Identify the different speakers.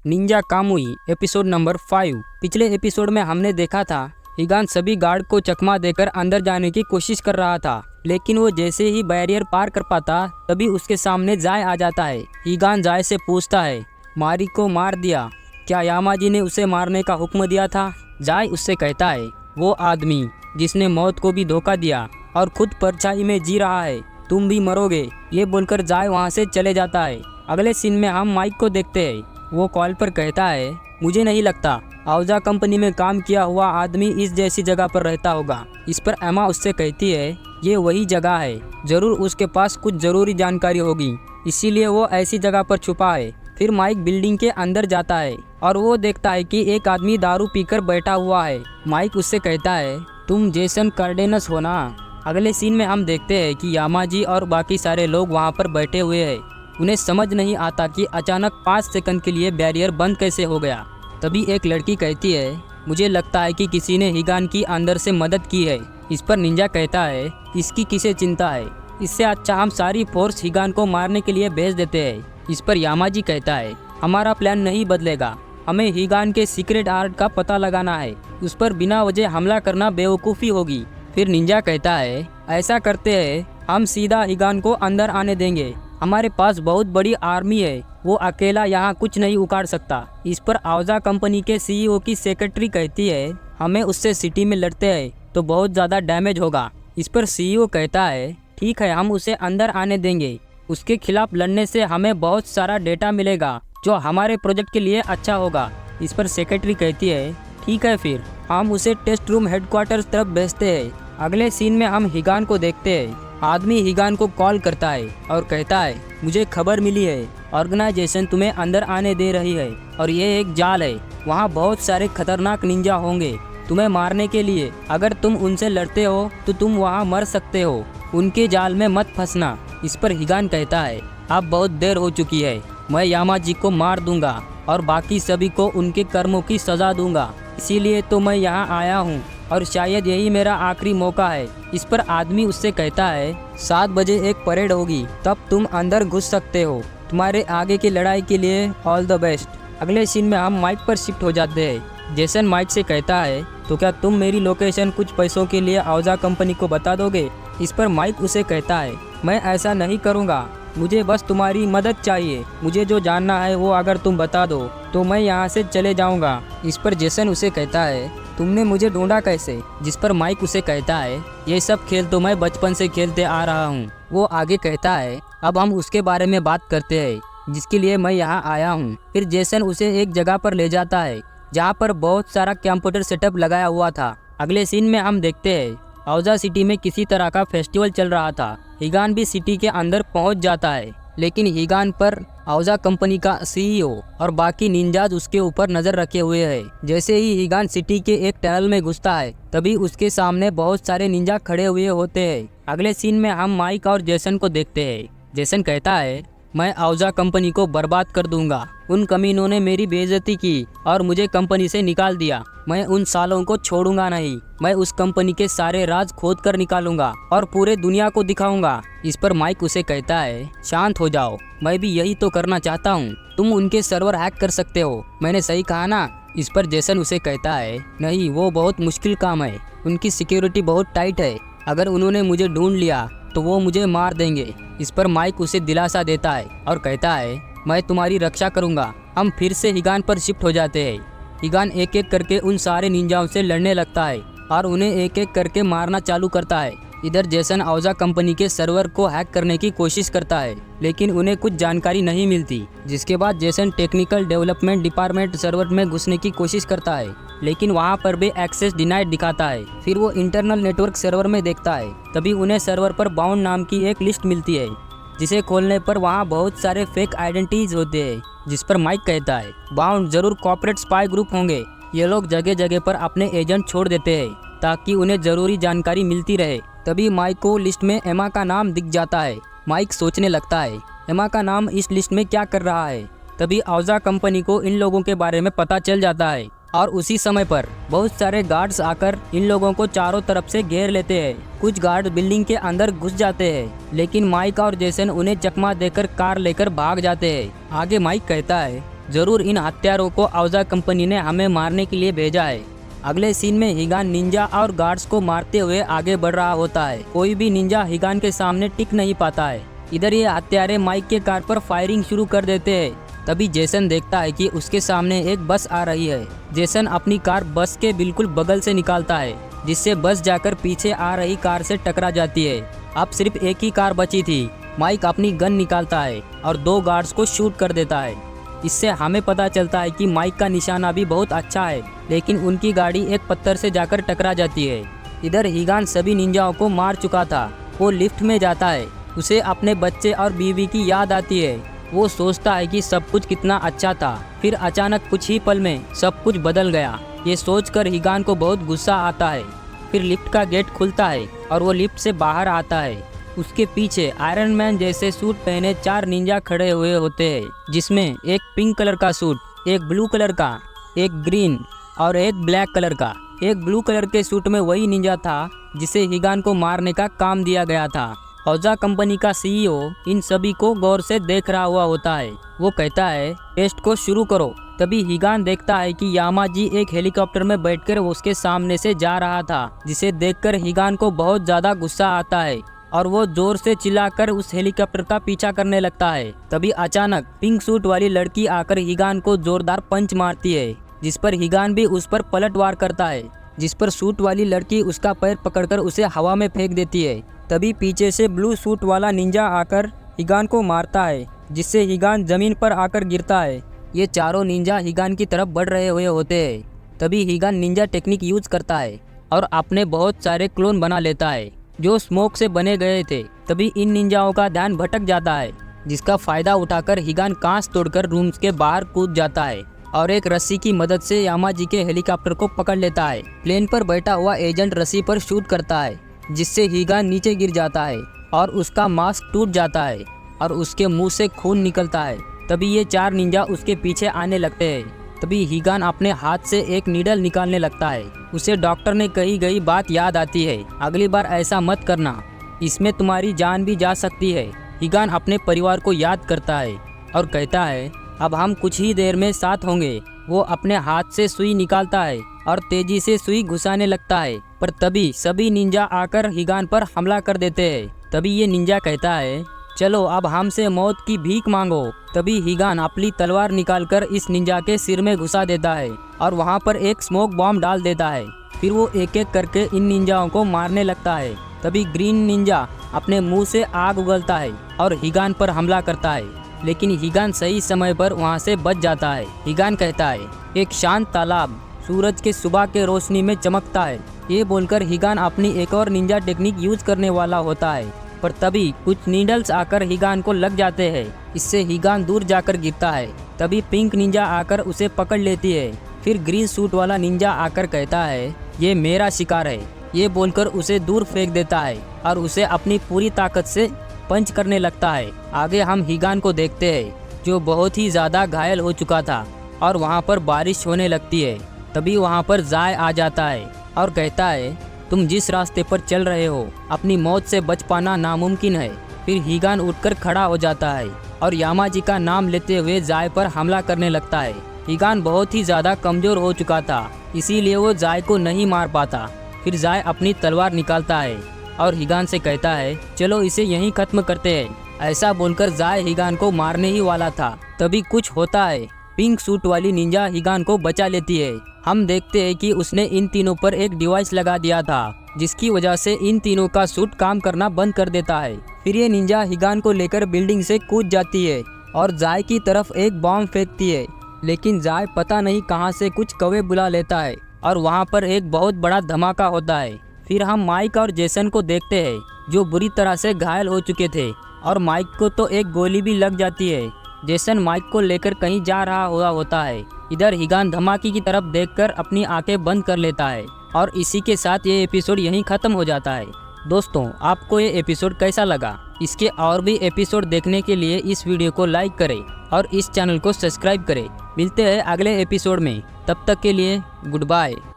Speaker 1: Ninja कामुई episode number 5। पिछले episode में हमने देखा था हिगान सभी गार्ड को चकमा देकर अंदर जाने की कोशिश कर रहा था, लेकिन वो जैसे ही बैरियर पार कर पाता तभी उसके सामने जाय आ जाता है। हिगान जाय से पूछता है, मारी को मार दिया, क्या यामाजी ने उसे मारने का हुक्म दिया था? जाय उससे कहता है, वो आदमी जिसने मौत को भी धोखा दिया और खुद परछाई में जी रहा है, तुम भी मरोगे। ये बोलकर जाय वहाँ से चले जाता है। अगले सीन में हम माइक को देखते हैं। वो कॉल पर कहता है, मुझे नहीं लगता आउजा कंपनी में काम किया हुआ आदमी इस जैसी जगह पर रहता होगा। इस पर एमा उससे कहती है, ये वही जगह है, जरूर उसके पास कुछ जरूरी जानकारी होगी, इसीलिए वो ऐसी जगह पर छुपा है। फिर माइक बिल्डिंग के अंदर जाता है और वो देखता है कि एक आदमी दारू पीकर बैठा हुआ है। माइक उससे कहता है, तुम जेसन कार्डेनस हो ना? अगले सीन में हम देखते हैं कि यामाजी और बाकी सारे लोग वहाँ पर बैठे हुए हैं। उन्हें समझ नहीं आता कि अचानक 5 सेकंड के लिए बैरियर बंद कैसे हो गया। तभी एक लड़की कहती है, मुझे लगता है कि किसी ने हिगान की अंदर से मदद की है। इस पर निंजा कहता है, इसकी किसे चिंता है, इससे अच्छा हम सारी फोर्स हिगान को मारने के लिए भेज देते हैं। इस पर यामाजी कहता है, हमारा प्लान नहीं बदलेगा, हमें हिगान के सीक्रेट आर्ट का पता लगाना है, उस पर बिना वजह हमला करना बेवकूफ़ी होगी। फिर निंजा कहता है, ऐसा करते हैं, हम सीधा हिगान को अंदर आने देंगे, हमारे पास बहुत बड़ी आर्मी है, वो अकेला यहाँ कुछ नहीं उखाड़ सकता। इस पर आउजा कंपनी के सीईओ की सेक्रेटरी कहती है, हमें उससे सिटी में लड़ते हैं तो बहुत ज़्यादा डैमेज होगा। इस पर सीईओ कहता है, ठीक है, हम उसे अंदर आने देंगे, उसके खिलाफ लड़ने से हमें बहुत सारा डेटा मिलेगा जो हमारे प्रोजेक्ट के लिए अच्छा होगा। इस पर सेक्रेटरी कहती है, ठीक है, फिर हम उसे टेस्ट रूम हेडक्वार्टर्स तरफ भेजते हैं। अगले सीन में हम हिगान को देखते हैं। आदमी हिगान को कॉल करता है और कहता है, मुझे खबर मिली है, ऑर्गेनाइजेशन तुम्हें अंदर आने दे रही है और ये एक जाल है, वहाँ बहुत सारे खतरनाक निंजा होंगे तुम्हें मारने के लिए। अगर तुम उनसे लड़ते हो तो तुम वहाँ मर सकते हो, उनके जाल में मत फंसना। इस पर हिगान कहता है, अब बहुत देर हो चुकी है, मैं यामाजी को मार दूंगा और बाकी सभी को उनके कर्मों की सजा दूंगा, इसीलिए तो मैं यहाँ आया हूँ और शायद यही मेरा आखिरी मौका है। इस पर आदमी उससे कहता है, 7 बजे एक परेड होगी, तब तुम अंदर घुस सकते हो, तुम्हारे आगे की लड़ाई के लिए ऑल द बेस्ट। अगले सीन में हम माइक पर शिफ्ट हो जाते हैं। जेसन माइक से कहता है, तो क्या तुम मेरी लोकेशन कुछ पैसों के लिए आउजा कंपनी को बता दोगे? इस पर माइक उसे कहता है, मैं ऐसा नहीं करूँगा, मुझे बस तुम्हारी मदद चाहिए, मुझे जो जानना है वो अगर तुम बता दो तो मैं यहाँ से चले जाऊँगा। इस पर जेसन उसे कहता है, तुमने मुझे ढूंढा कैसे? जिस पर माइक उसे कहता है, ये सब खेल तो मैं बचपन से खेलते आ रहा हूँ। वो आगे कहता है, अब हम उसके बारे में बात करते हैं जिसके लिए मैं यहाँ आया हूँ। फिर जेसन उसे एक जगह पर ले जाता है जहाँ पर बहुत सारा कंप्यूटर सेटअप लगाया हुआ था। अगले सीन में हम देखते हैं आउजा सिटी में किसी तरह का फेस्टिवल चल रहा था। हिगान भी सिटी के अंदर पहुँच जाता है, लेकिन हिगान पर आउजा कंपनी का सीईओ और बाकी निंजाज उसके ऊपर नजर रखे हुए हैं। जैसे ही हिगान सिटी के एक टनल में घुसता है तभी उसके सामने बहुत सारे निंजा खड़े हुए होते हैं। अगले सीन में हम माइक और जेसन को देखते हैं। जेसन कहता है, मैं आउजा कंपनी को बर्बाद कर दूंगा, उन कमीनों ने मेरी बेइज्जती की और मुझे कंपनी से निकाल दिया, मैं उन सालों को छोड़ूंगा नहीं, मैं उस कंपनी के सारे राज खोद कर निकालूंगा और पूरे दुनिया को दिखाऊंगा। इस पर माइक उसे कहता है, शांत हो जाओ, मैं भी यही तो करना चाहता हूँ, तुम उनके सर्वर हैक कर सकते हो, मैंने सही कहा ना? इस पर जेसन उसे कहता है, नहीं, वो बहुत मुश्किल काम है, उनकी सिक्योरिटी बहुत टाइट है, अगर उन्होंने मुझे ढूंढ लिया तो वो मुझे मार देंगे। इस पर माइक उसे दिलासा देता है और कहता है, मैं तुम्हारी रक्षा करूंगा। हम फिर से हिगान पर शिफ्ट हो जाते हैं। हिगान एक एक करके उन सारे निंजाओं से लड़ने लगता है और उन्हें एक एक करके मारना चालू करता है। इधर जेसन आउजा कंपनी के सर्वर को हैक करने की कोशिश करता है, लेकिन उन्हें कुछ जानकारी नहीं मिलती। जिसके बाद Jason technical development department server में घुसने की कोशिश करता है, लेकिन वहां पर भी एक्सेस डिनाइड दिखाता है। फिर वो इंटरनल नेटवर्क सर्वर में देखता है, तभी उन्हें सर्वर पर बाउंड नाम की एक लिस्ट मिलती है, जिसे खोलने पर वहाँ बहुत सारे फेक आइडेंटिटीज होते हैं। जिस पर माइक कहता है, बाउंड जरूर कॉर्पोरेट स्पाई ग्रुप होंगे, ये लोग जगह जगह पर अपने एजेंट छोड़ देते हैं ताकि उन्हें जरूरी जानकारी मिलती रहे। तभी माइक को लिस्ट में एमा का नाम दिख जाता है। माइक सोचने लगता है, एमा का नाम इस लिस्ट में क्या कर रहा है? तभी आउजा कंपनी को इन लोगों के बारे में पता चल जाता है और उसी समय पर बहुत सारे गार्ड्स आकर इन लोगों को चारों तरफ से घेर लेते हैं। कुछ गार्ड बिल्डिंग के अंदर घुस जाते हैं, लेकिन माइक और जेसन उन्हें चकमा देकर कार लेकर भाग जाते हैं। आगे माइक कहता है, जरूर इन हत्यारों को औजा कंपनी ने हमें मारने के लिए भेजा है। अगले सीन में हिगान निंजा और गार्ड्स को मारते हुए आगे बढ़ रहा होता है। कोई भी निंजा हिगान के सामने टिक नहीं पाता है। इधर ये हत्यारे माइक के कार पर फायरिंग शुरू कर देते हैं। तभी जेसन देखता है कि उसके सामने एक बस आ रही है। जेसन अपनी कार बस के बिल्कुल बगल से निकालता है, जिससे बस जाकर पीछे आ रही कार से टकरा जाती है। अब सिर्फ एक ही कार बची थी। माइक अपनी गन निकालता है और 2 गार्ड्स को शूट कर देता है। इससे हमें पता चलता है कि माइक का निशाना भी बहुत अच्छा है, लेकिन उनकी गाड़ी एक पत्थर से जाकर टकरा जाती है। इधर हिगान सभी निंजाओं को मार चुका था। वो लिफ्ट में जाता है। उसे अपने बच्चे और बीवी की याद आती है। वो सोचता है कि सब कुछ कितना अच्छा था, फिर अचानक कुछ ही पल में सब कुछ बदल गया। ये सोचकर हिगान को बहुत गुस्सा आता है। फिर लिफ्ट का गेट खुलता है और वो लिफ्ट से बाहर आता है। उसके पीछे आयरन मैन जैसे सूट पहने 4 निंजा खड़े हुए होते हैं, जिसमें एक पिंक कलर का सूट, एक ब्लू कलर का, एक ग्रीन और एक ब्लैक कलर का। एक ब्लू कलर के सूट में वही निंजा था जिसे हिगान को मारने का काम दिया गया था। औजा कंपनी का सीईओ इन सभी को गौर से देख रहा हुआ होता है। वो कहता है, टेस्ट को शुरू करो। तभी हिगान देखता है कि यामाजी एक हेलीकॉप्टर में बैठकर उसके सामने से जा रहा था, जिसे देखकर हिगान को बहुत ज्यादा गुस्सा आता है और वो जोर से चिल्लाकर उस हेलीकॉप्टर का पीछा करने लगता है। तभी अचानक पिंक सूट वाली लड़की आकर हिगान को जोरदार पंच मारती है, जिस पर हिगान भी उस पर पलटवार करता है, जिस पर सूट वाली लड़की उसका पैर पकड़कर उसे हवा में फेंक देती है। तभी पीछे से ब्लू सूट वाला निंजा आकर हिगान को मारता है, जिससे हिगान जमीन पर आकर गिरता है। ये चारों निंजा हिगान की तरफ बढ़ रहे हुए होते हैं। तभी हिगान निंजा टेक्निक यूज करता है और अपने बहुत सारे क्लोन बना लेता है जो स्मोक से बने गए थे। तभी इन निंजाओं का ध्यान भटक जाता है, जिसका फायदा उठाकर हिगान कांच तोड़कर रूम्स के बाहर कूद जाता है और एक रस्सी की मदद से यामाजी के हेलीकॉप्टर को पकड़ लेता है। प्लेन पर बैठा हुआ एजेंट रस्सी पर शूट करता है, जिससे हिगान नीचे गिर जाता है और उसका मास्क टूट जाता है और उसके मुंह से खून निकलता है। तभी ये 4 निंजा उसके पीछे आने लगते हैं। तभी हिगान अपने हाथ से एक नीडल निकालने लगता है। उसे डॉक्टर ने कही गई बात याद आती है, अगली बार ऐसा मत करना, इसमें तुम्हारी जान भी जा सकती है। हिगान अपने परिवार को याद करता है और कहता है, अब हम कुछ ही देर में साथ होंगे। वो अपने हाथ से सुई निकालता है और तेजी से सुई घुसाने लगता है, पर तभी सभी निंजा आकर हिगान पर हमला कर देते हैं। तभी ये निंजा कहता है, चलो अब हमसे मौत की भीख मांगो। तभी हिगान अपनी तलवार निकालकर इस निंजा के सिर में घुसा देता है और वहां पर एक स्मोक बॉम्ब डाल देता है। फिर वो एक एक करके इन निंजाओं को मारने लगता है। तभी ग्रीन निंजा अपने मुंह से आग उगलता है और हिगान पर हमला करता है, लेकिन हिगान सही समय पर वहां से बच जाता है। हिगान कहता है, एक शांत तालाब सूरज के सुबह के रोशनी में चमकता है। ये बोलकर हिगान अपनी एक और निंजा टेक्निक यूज करने वाला होता है, पर तभी कुछ नीडल्स आकर हिगान को लग जाते हैं। इससे हिगान दूर जाकर गिरता है। तभी पिंक निंजा आकर उसे पकड़ लेती है। फिर ग्रीन सूट वाला निंजा आकर कहता है, ये मेरा शिकार है। ये बोलकर उसे दूर फेंक देता है और उसे अपनी पूरी ताकत से पंच करने लगता है। आगे हम हिगान को देखते हैं, जो बहुत ही ज्यादा घायल हो चुका था और वहाँ पर बारिश होने लगती है। तभी वहाँ पर जाय आ जाता है और कहता है, तुम जिस रास्ते पर चल रहे हो, अपनी मौत से बच पाना नामुमकिन है। फिर हिगान उठकर खड़ा हो जाता है और यामाजी का नाम लेते हुए जाय पर हमला करने लगता है। हिगान बहुत ही ज्यादा कमजोर हो चुका था, इसीलिए वो जाय को नहीं मार पाता। फिर जाय अपनी तलवार निकालता है और हिगान से कहता है, चलो इसे यहीं खत्म करते हैं। ऐसा बोलकर जाय हिगान को मारने ही वाला था, तभी कुछ होता है। पिंक सूट वाली निंजा हिगान को बचा लेती है। हम देखते हैं कि उसने इन तीनों पर एक डिवाइस लगा दिया था, जिसकी वजह से इन तीनों का सूट काम करना बंद कर देता है। फिर ये निंजा हिगान को लेकर बिल्डिंग से कूद जाती है और जाय की तरफ एक बॉम्ब फेंकती है, लेकिन जाय पता नहीं कहां से कुछ कौवे बुला लेता है और वहां पर एक बहुत बड़ा धमाका होता है। फिर हम माइक और जेसन को देखते हैं, जो बुरी तरह से घायल हो चुके थे और माइक को तो एक गोली भी लग जाती है। जेसन माइक को लेकर कहीं जा रहा हुआ होता है। इधर हिगान धमाके की तरफ देखकर अपनी आंखें बंद कर लेता है और इसी के साथ ये एपिसोड यहीं खत्म हो जाता है। दोस्तों, आपको ये एपिसोड कैसा लगा? इसके और भी एपिसोड देखने के लिए इस वीडियो को लाइक करें और इस चैनल को सब्सक्राइब करें। मिलते हैं अगले एपिसोड में, तब तक के लिए गुड बाय।